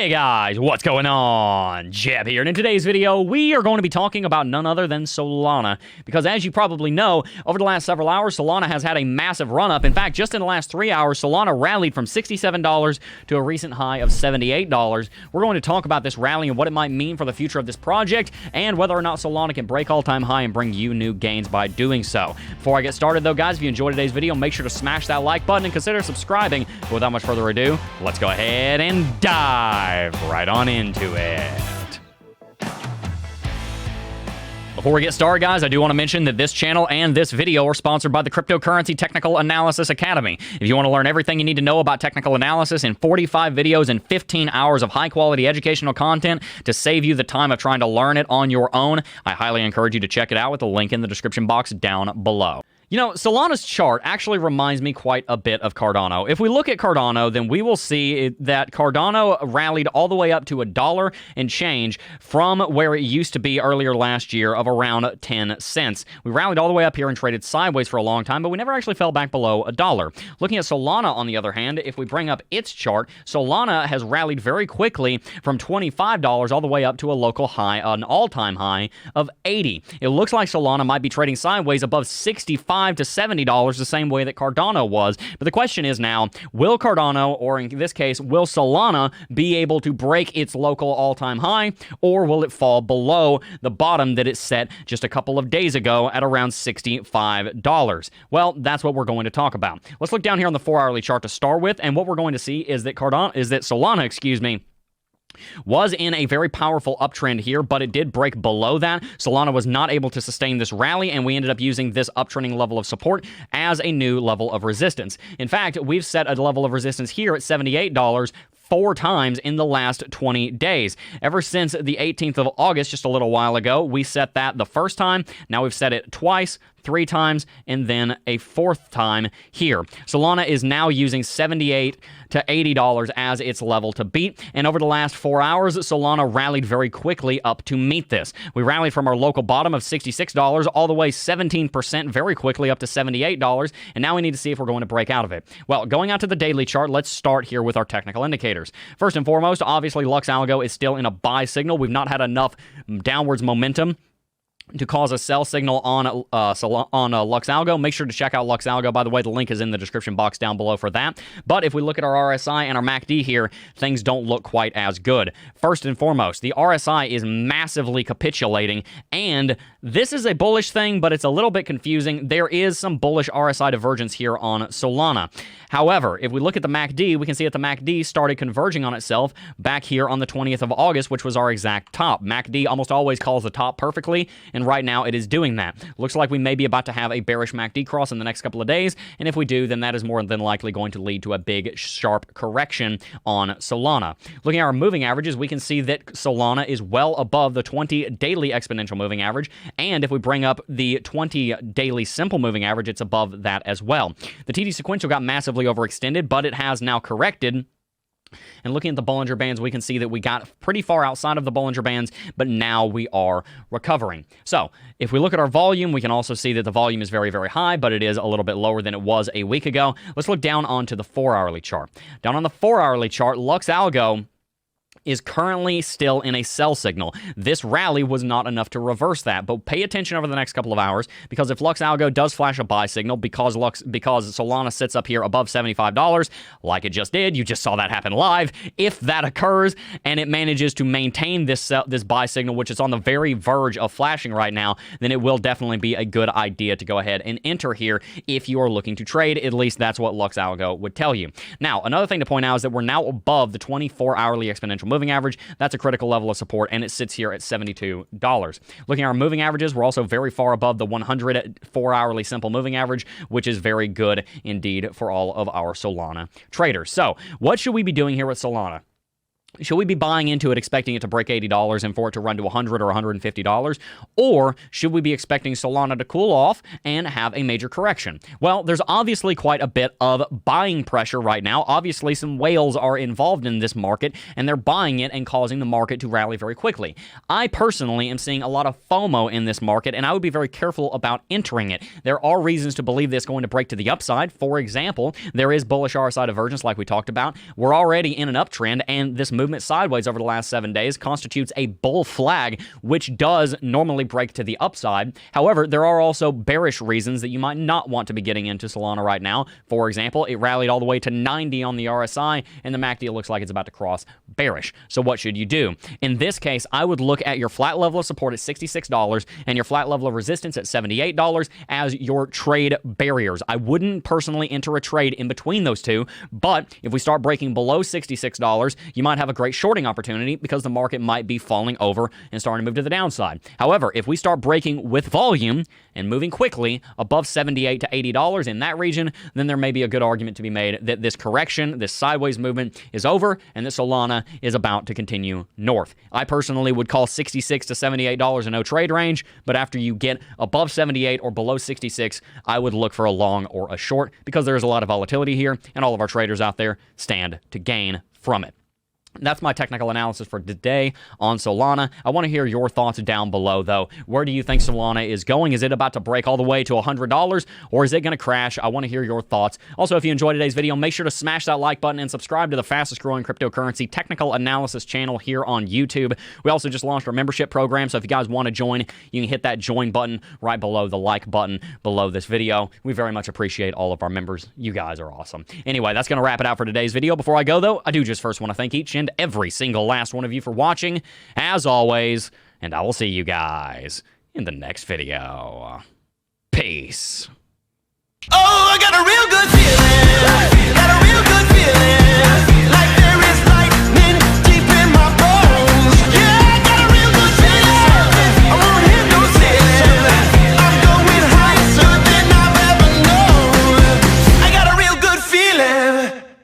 Hey guys, what's going on? Jeb here, and in today's video, we are going to be talking about none other than Solana, because as you probably know, over the last several hours, Solana has had a massive run-up. In fact, just in the last 3 hours, Solana rallied from $67 to a recent high of $78. We're going to talk about this rally and what it might mean for the future of this project, and whether or not Solana can break all-time high and bring you new gains by doing so. Before I get started though, guys, if you enjoyed today's video, make sure to smash that like button and consider subscribing. But without much further ado, let's go ahead and dive right on into it. Before we get started, guys, I do want to mention that this channel and this video are sponsored by the Cryptocurrency Technical Analysis Academy. If you want to learn everything you need to know about technical analysis in 45 videos and 15 hours of high-quality educational content to save you the time of trying to learn it on your own, I highly encourage you to check it out with the link in the description box down below. You know, Solana's chart actually reminds me quite a bit of Cardano. If we look at Cardano, then we will see that Cardano rallied all the way up to $1 and change from where it used to be earlier last year of around 10 cents. We rallied all the way up here and traded sideways for a long time, but we never actually fell back below $1. Looking at Solana, on the other hand, if we bring up its chart, Solana has rallied very quickly from $25 all the way up to a local high, an all-time high of $80. It looks like Solana might be trading sideways above $65 to $70 the same way that Cardano was. But the question is now, will Cardano, or in this case, will Solana be able to break its local all-time high, or will it fall below the bottom that it set just a couple of days ago at around $65? Well, that's what we're going to talk about. Let's look down here on the 4-hourly chart to start with, and what we're going to see is that Solana, was in a very powerful uptrend here, but it did break below that. Solana was not able to sustain this rally, and we ended up using this uptrending level of support as a new level of resistance. In fact, we've set a level of resistance here at $78 4 times in the last 20 days. Ever since the 18th of August, just a little while ago, we set that the first time. Now we've set it twice, 3 times, and then a 4th time here. Solana is now using $78 to $80 as its level to beat, and over the last 4 hours, Solana rallied very quickly up to meet this. We rallied from our local bottom of $66 all the way 17% very quickly up to $78, and now we need to see if we're going to break out of it. Well, going out to the daily chart, let's start here with our technical indicators. First and foremost, obviously, Lux Algo is still in a buy signal. We've not had enough downwards momentum to cause a sell signal on Lux Algo. Make sure to check out Lux Algo. By the way, the link is in the description box down below for that. But if we look at our RSI and our MACD here, things don't look quite as good. First and foremost, the RSI is massively capitulating, and this is a bullish thing, but it's a little bit confusing. There is some bullish RSI divergence here on Solana. However, if we look at the MACD, we can see that the MACD started converging on itself back here on the 20th of August, which was our exact top. MACD almost always calls the top perfectly, and right now it is doing that. Looks like we may be about to have a bearish MACD cross in the next couple of days, and if we do, then that is more than likely going to lead to a big, sharp correction on Solana. Looking at our moving averages, we can see that Solana is well above the 20 daily exponential moving average, and if we bring up the 20 daily simple moving average, it's above that as well. The TD sequential got massively overextended, but it has now corrected. And looking at the Bollinger Bands, we can see that we got pretty far outside of the Bollinger Bands, but now we are recovering. So if we look at our volume, we can also see that the volume is very, very high, but it is a little bit lower than it was a week ago. Let's look down onto the 4-hourly chart. Down on the 4-hourly chart, Lux Algo is currently still in a sell signal. This rally was not enough to reverse that, but pay attention over the next couple of hours, because if Lux Algo does flash a buy signal, because Solana sits up here above $75, like it just did, you just saw that happen live, if that occurs and it manages to maintain this buy signal, which is on the very verge of flashing right now, then it will definitely be a good idea to go ahead and enter here if you are looking to trade. At least that's what Lux Algo would tell you. Now, another thing to point out is that we're now above the 24-hourly exponential moving average. That's a critical level of support, and it sits here at $72. Looking at our moving averages, we're also very far above the 104-hourly simple moving average, which is very good indeed for all of our Solana traders. So, what should we be doing here with Solana? Should we be buying into it expecting it to break $80 and for it to run to $100 or $150? Or should we be expecting Solana to cool off and have a major correction? Well, there's obviously quite a bit of buying pressure right now. Obviously, some whales are involved in this market, and they're buying it and causing the market to rally very quickly. I personally am seeing a lot of FOMO in this market, and I would be very careful about entering it. There are reasons to believe this going to break to the upside. For example, there is bullish RSI divergence like we talked about. We're already in an uptrend, and this movement sideways over the last 7 days constitutes a bull flag, which does normally break to the upside. However, there are also bearish reasons that you might not want to be getting into Solana right now. For example, it rallied all the way to 90 on the RSI, and the MACD looks like it's about to cross bearish. So what should you do? In this case, I would look at your flat level of support at $66 and your flat level of resistance at $78 as your trade barriers. I wouldn't personally enter a trade in between those two, but if we start breaking below $66, you might have a great shorting opportunity because the market might be falling over and starting to move to the downside. However, if we start breaking with volume and moving quickly above $78 to $80 in that region, then there may be a good argument to be made that this correction, this sideways movement is over and that Solana is about to continue north. I personally would call $66 to $78 a no trade range, but after you get above 78 or below 66, I would look for a long or a short because there's a lot of volatility here and all of our traders out there stand to gain from it. That's my technical analysis for today on Solana. I want to hear your thoughts down below, though. Where do you think Solana is going? Is it about to break all the way to $100, or is it going to crash? I want to hear your thoughts. Also, if you enjoyed today's video, make sure to smash that like button and subscribe to the fastest growing cryptocurrency technical analysis channel here on YouTube. We also just launched our membership program, so if you guys want to join, you can hit that join button right below the like button below this video. We very much appreciate all of our members. You guys are awesome. Anyway, that's going to wrap it out for today's video. Before I go, though, I do just first want to thank each and every single last one of you for watching, as always, and I will see you guys in the next video. Peace. Oh, I got a real good feeling. Got a real good feeling.